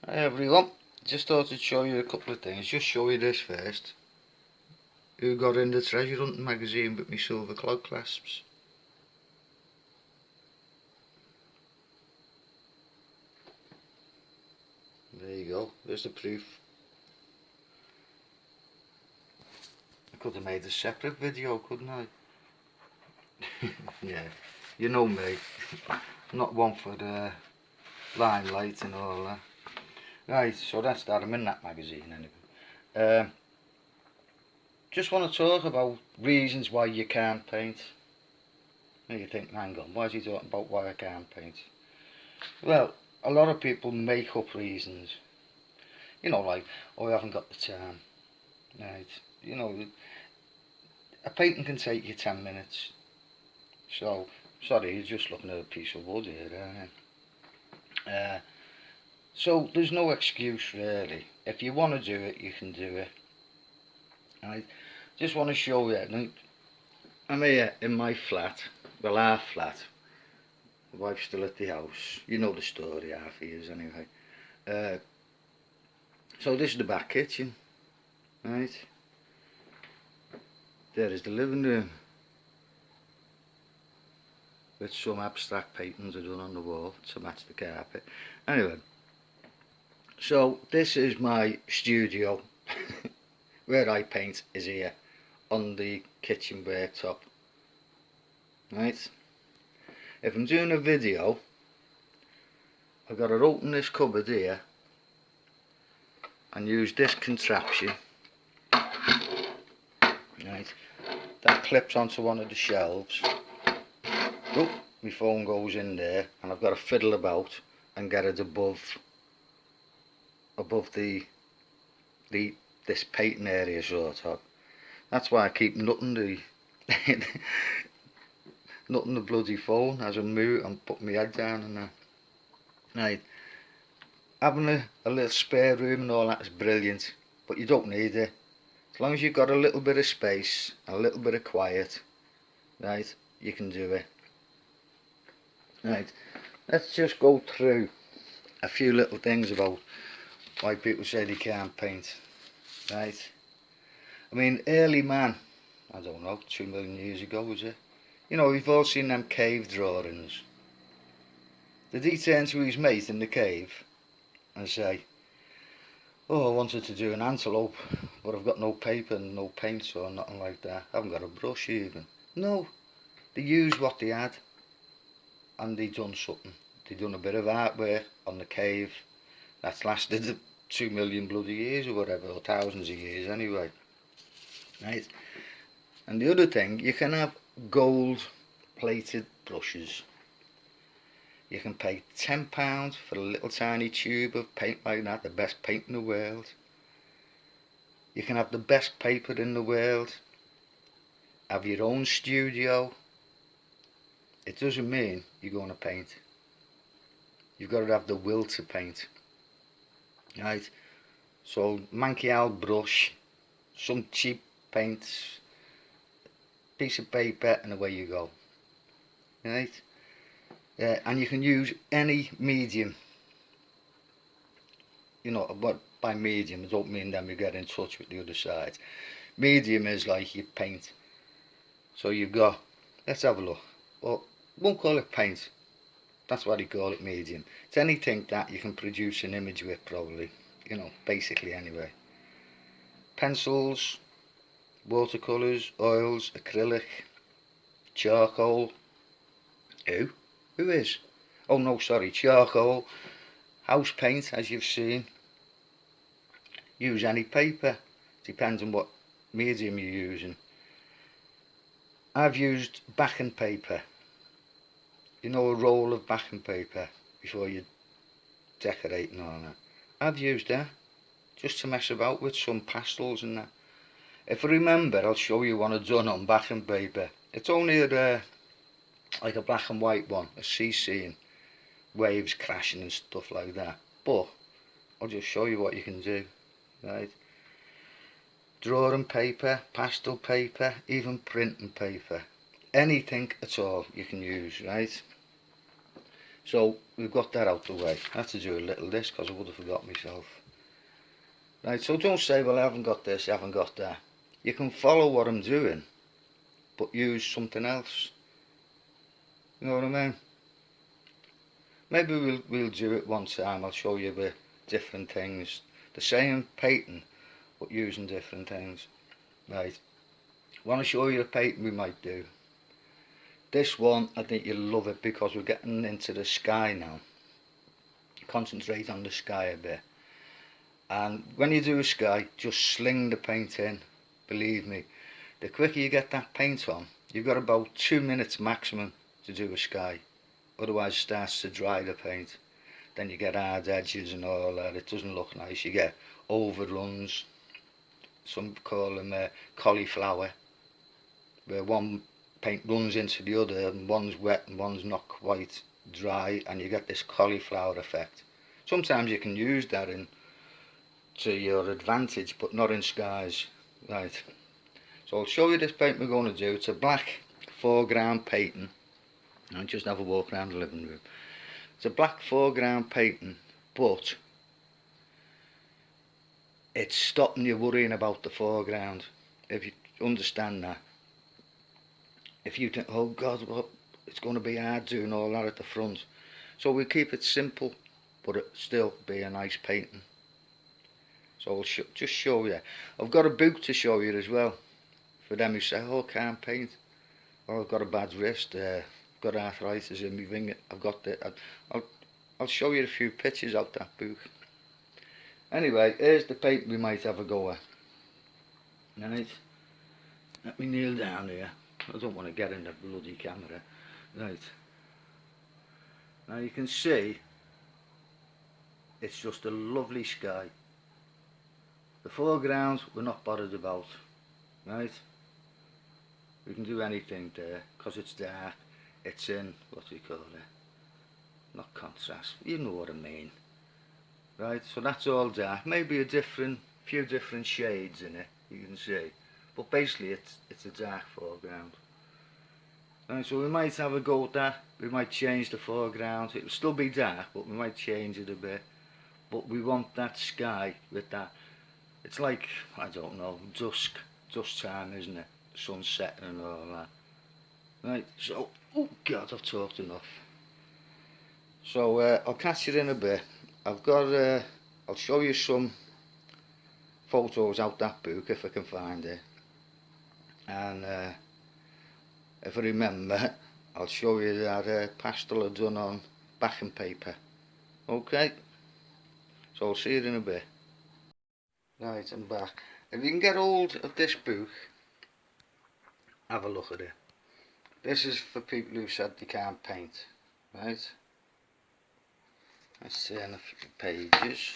Hi everyone, just thought I'd show you a couple of things. Just show you this first. Who got in the treasure hunting magazine with me silver clog clasps? There you go, there's the proof. I could have made a separate video, couldn't I? Yeah, you know me. Not one for the limelight and all that. Right, so that's that. I'm in that magazine anyway. Just want to talk about reasons why you can't paint. And you think, hang on, why is he talking about why I can't paint? Well, a lot of people make up reasons. You know, like, oh, I haven't got the time. Right. You know, a painting can take you 10 minutes. So, sorry, you're just looking at a piece of wood here, aren't you? So, there's no excuse really. If you want to do it, you can do it. I just want to show you. I'm here in my flat. Well, our flat. The wife's still at the house. You know the story, half years anyway. So this is the back kitchen, right? There is the living room with some abstract paintings are done on the wall to match the carpet. Anyway, so this is my studio where I paint is here on the kitchen worktop, right? If I'm doing a video, I've got to open this cupboard here and use this contraption, right? That clips onto one of the shelves. Oh, my phone goes in there and I've got to fiddle about and get it above this painting area sort of. That's why I keep nutting the nutting the bloody phone as I move and put my head down and that. Right, having a little spare room and all that is brilliant, but you don't need it. As long as you've got a little bit of space, a little bit of quiet, right, you can do it. Right, let's just go through a few little things about why people say they can't paint. Right, I mean, early man, I don't know, 2 million years ago, was it? You know, we've all seen them cave drawings. Did he turn to his mate in the cave and say, oh, I wanted to do an antelope, but I've got no paper and no paint or nothing like that. I haven't got a brush even. No, they used what they had and they done something. They done a bit of artwork on the cave that's lasted 2 million bloody years or whatever, or thousands of years anyway. Right? And the other thing, you can have gold plated brushes. You can pay £10 for a little tiny tube of paint like that, the best paint in the world. You can have the best paper in the world, have your own studio. It doesn't mean you're going to paint. You've got to have the will to paint. Right? So, manky old brush, some cheap paints, piece of paper, and away you go. Right? And you can use any medium. You know, but by medium I don't mean them you get in touch with the other side. Medium is like you paint. So you've got, let's have a look. Well, won't call it paint. That's why they call it medium. It's anything that you can produce an image with, probably. You know, basically anyway. Pencils, watercolours, oils, acrylic, charcoal. Who is? Oh no, sorry, charcoal. House paint, as you've seen. Use any paper, depends on what medium you're using. I've used backing paper. You know, a roll of backing paper before you decorate and all that. I've used that just to mess about with some pastels and that. If I remember, I'll show you one I've done on backing paper. It's only like a black and white one, a sea scene, waves crashing and stuff like that. But I'll just show you what you can do. Right, drawing paper, pastel paper, even printing paper, anything at all you can use. Right, So we've got that out the way. I had to do a little this because I would have forgot myself. Right, so don't say, well, I haven't got this, I haven't got that. You can follow what I'm doing, but use something else. You know what I mean? Maybe we'll do it one time. I'll show you the different things. The same painting, but using different things. Right. Want to show you the painting we might do. This one, I think you'll love it because we're getting into the sky now. Concentrate on the sky a bit. And when you do a sky, just sling the paint in. Believe me, the quicker you get that paint on, you've got about 2 minutes maximum to do a sky. Otherwise it starts to dry the paint. Then you get hard edges and all that. It doesn't look nice. You get overruns. Some call them cauliflower, where one paint runs into the other and one's wet and one's not quite dry, and you get this cauliflower effect. Sometimes you can use that in to your advantage, but not in skies. Right, so I'll show you this paint we're going to do. It's a black foreground painting. I'll just have a walk around the living room. It's a black foreground painting, but it's stopping you worrying about the foreground, if you understand that. If you think, oh God, well, it's going to be hard doing all that at the front. So we keep it simple, but it still be a nice painting. So I'll just show you. I've got a book to show you as well, for them who say, oh, can't paint. Oh, I've got a bad wrist, I've got arthritis in my finger. I've got that. I'll show you a few pictures out that book. Anyway, here's the paint we might have a go at. Right, let me kneel down here. I don't want to get in the bloody camera. Right, now you can see it's just a lovely sky. The foreground we're not bothered about. Right, we can do anything there because it's dark. It's in, what do you call it, not contrast, you know what I mean. Right, so that's all dark. Maybe a few different shades in it, you can see, but basically it's a dark foreground. Right, so we might have a go at that. We might change the foreground. It'll still be dark, but we might change it a bit. But we want that sky with that. It's like, I don't know, dusk time, isn't it? Sunset and all that. Right, so, oh God, I've talked enough. So I'll catch you in a bit. I'll show you some photos out that book if I can find it. And if I remember, I'll show you that pastel I've done on backing paper. Okay, so I'll see you in a bit. Right, I'm back. If you can get hold of this book, have a look at it. This is for people who said they can't paint. Right, let's turn a few pages.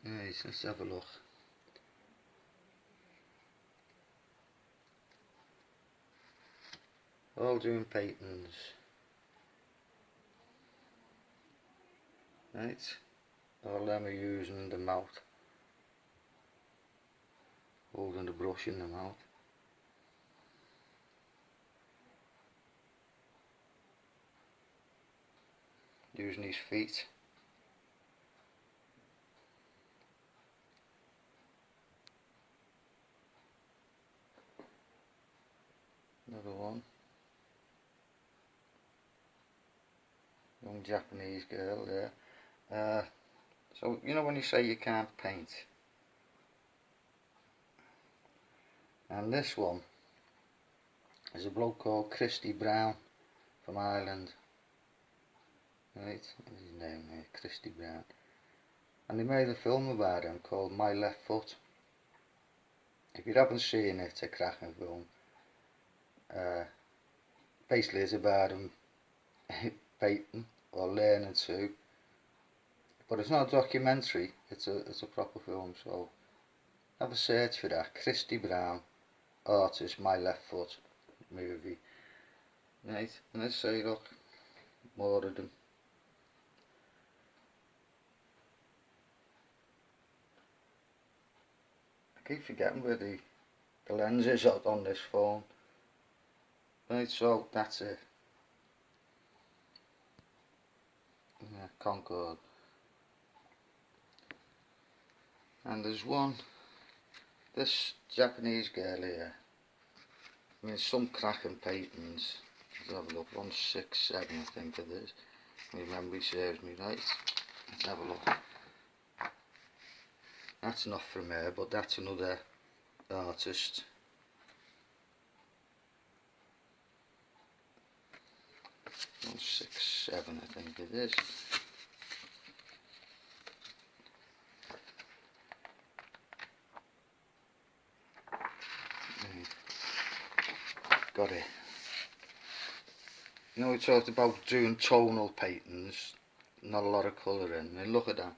Right, let's have a look. All doing paintings. Right, all them are using the mouth, holding the brush in the mouth. Using his feet. Another one. Young Japanese girl there. So you know when you say you can't paint, and this one is a bloke called Christy Brown from Ireland. Right, what's his name here? Christy Brown. And they made a film about him called My Left Foot. If you haven't seen it, it's a cracking film. Basically it's about him painting or learning to, but it's not a documentary, it's a proper film. So have a search for that. Christy Brown, artist, My Left Foot movie. Right, and let's say, look, more of them. I keep forgetting where the lens is out on this phone. Right, so that's it. Yeah, Concord. And there's one, this Japanese girl here. I mean, some cracking paintings. Let's have a look. 167, I think it is. My memory serves me right. Let's have a look. That's not from her, but that's another artist. 167, I think it is. Got it. You know, we talked about doing tonal paintings, not a lot of colour in. I mean, look at that.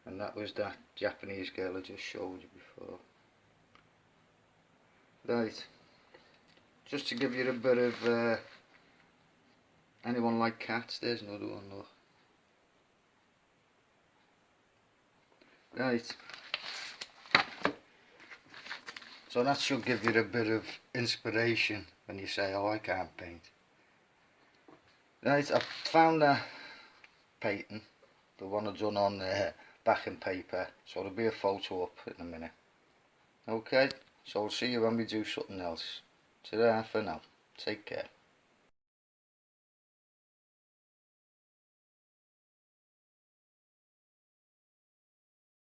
And that was that Japanese girl I just showed you before. Right, just to give you a bit of anyone like cats, there's another one, look. Right, so that should give you a bit of inspiration when you say, oh, I can't paint. Right, I've found that painting, the one I've done on backing paper, so there'll be a photo up in a minute. Okay, so I'll see you when we do something else. Ta-ra for now, take care.